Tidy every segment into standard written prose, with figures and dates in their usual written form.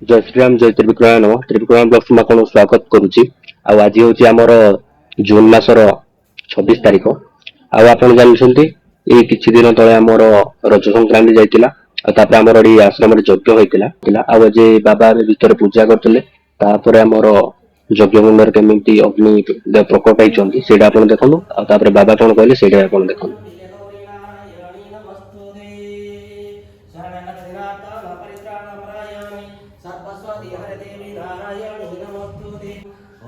जय श्रीराम जय त्रिविक्रम नम त्रिविक्रम ब्लॉग्स में आपको स्वागत करुच्ची। आज हूँ आमर जून मासर 26 तारीख। आप जानते ये किसी दिन तले आमर रज संक्रांति जाता आमर आश्रम यज्ञ होता आज बाबा भीतर पूजा करते आमर यज्ञ कुंड केमी अग्नि प्रकट होती से देखो बाबा कौन कहले से देखो।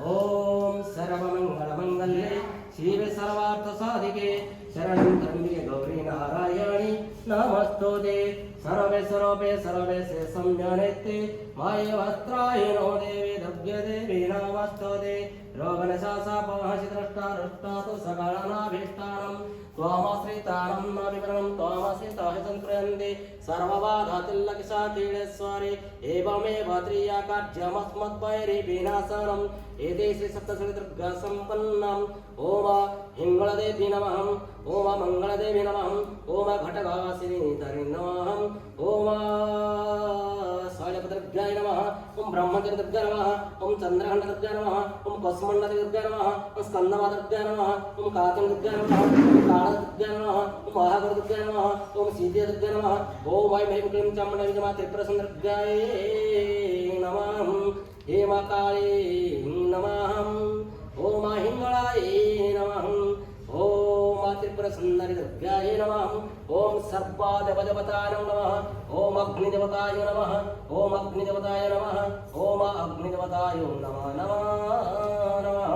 ओम सर्वमंगलमंगल्ये शिवे सर्वार्थसाधिके शरणं त्र्यंबके गौरी नारायणी नमस्तुते। सर्वे से संज्ञानेते माये वस्त्राय नो देवी दव्य देवी नमस्तुते। रोगनशासापहसि द्रष्टारुष्टातु सकलनाभीष्टानं त्वामाश्रितानं न विवरणं त्वामाश्रिताः संप्रयन्ते सर्वबाधातिलकिशाकीळेश्वरे एवमेव त्रियाकार्यमस्मद्वैरि विनाशनम् एतेषु सप्तशतिदुर्गा सम्पन्नम्। ओम हिङ्गलदेवी नमः ओम मंगलदेवी नमः ओम घटकासिनी धरि नमः ओम शैलपुत्रभ्याय नमः ओम ब्रह्मचर्यभ्याय नमः ओम चंद्रखंडभ्याय नमः ओम कस्मण्डभ्याय नमः ओम स्कंदमात्रभ्याय नमः ओम कातुभ्याय नमः ओम कालभ्याय नमः ओम महागणभ्याय नमः ओम सीतेभ्याय नमः ओम ऐं ह्रीं क्लीं चामुण्डा त्रिपुरसुन्दरीभ्याय नमः हेम काले नमः ओम हिंगलाय नमः ओम त्रिपुरसुन्दरीभ्याय नमः ओम सर्वादेवदेवताय नमः ओम अग्निदेवताय नमः ओम अग्निदेवताय नमः ओम अग्निदेवताय नमः नमः नमः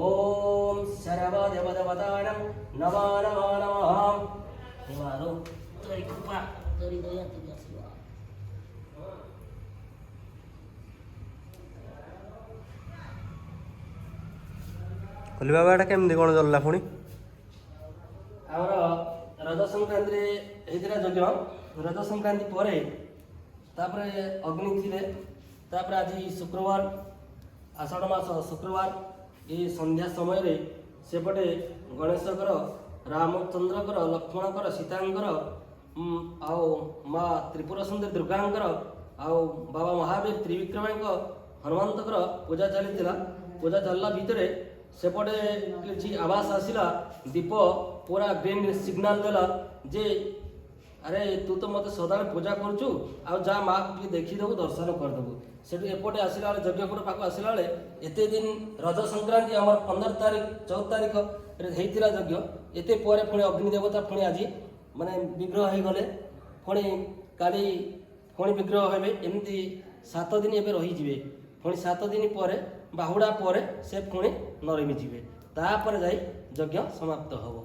ओम सर्वदेवदेवताय नमः नमः नमः। हिमारो तोरी कृपा तोरी दया तुझ्या सेवा। कली बाबा एटा केमती कौन चलला पुणी आमर रज संक्रांति होता यज्ञ रज संक्रांति पर अग्नि थे आज शुक्रवार आषाढ़ मास शुक्रवार ये संध्या समय रे सेपटे गणेशकर रामचंद्रकर लक्ष्मणकर सीतांकर आउ माँ त्रिपुर सुंदरी दुर्गांकर आउ बाबा महावीर त्रिविक्रम हनुमंतर पूजा चली पूजा चलला भितर सेपटे किसी आवास आसला दीप पूरा ग्रीन सिग्नाल देला जे अरे तू तो मत सदा पूजा करुचु आ जा माँ को देखीदेबू दर्शन करदेबू से एपटे आसला यज्ञ कूट पाक आसला एते दिन रज संक्रांति आम 15 तारीख 14 तारीख होता यज्ञ एते पर पुणी अग्निदेवता पुणी आज माने विग्रह हो गले पुणी काली पुणी विग्रह हे एमती 7 दिन एवं रहीजे पुणी 7 दिन पर बाहुड़ा पर से पुणी नरमी जीवे तापर जाई यज्ञ समाप्त होबो।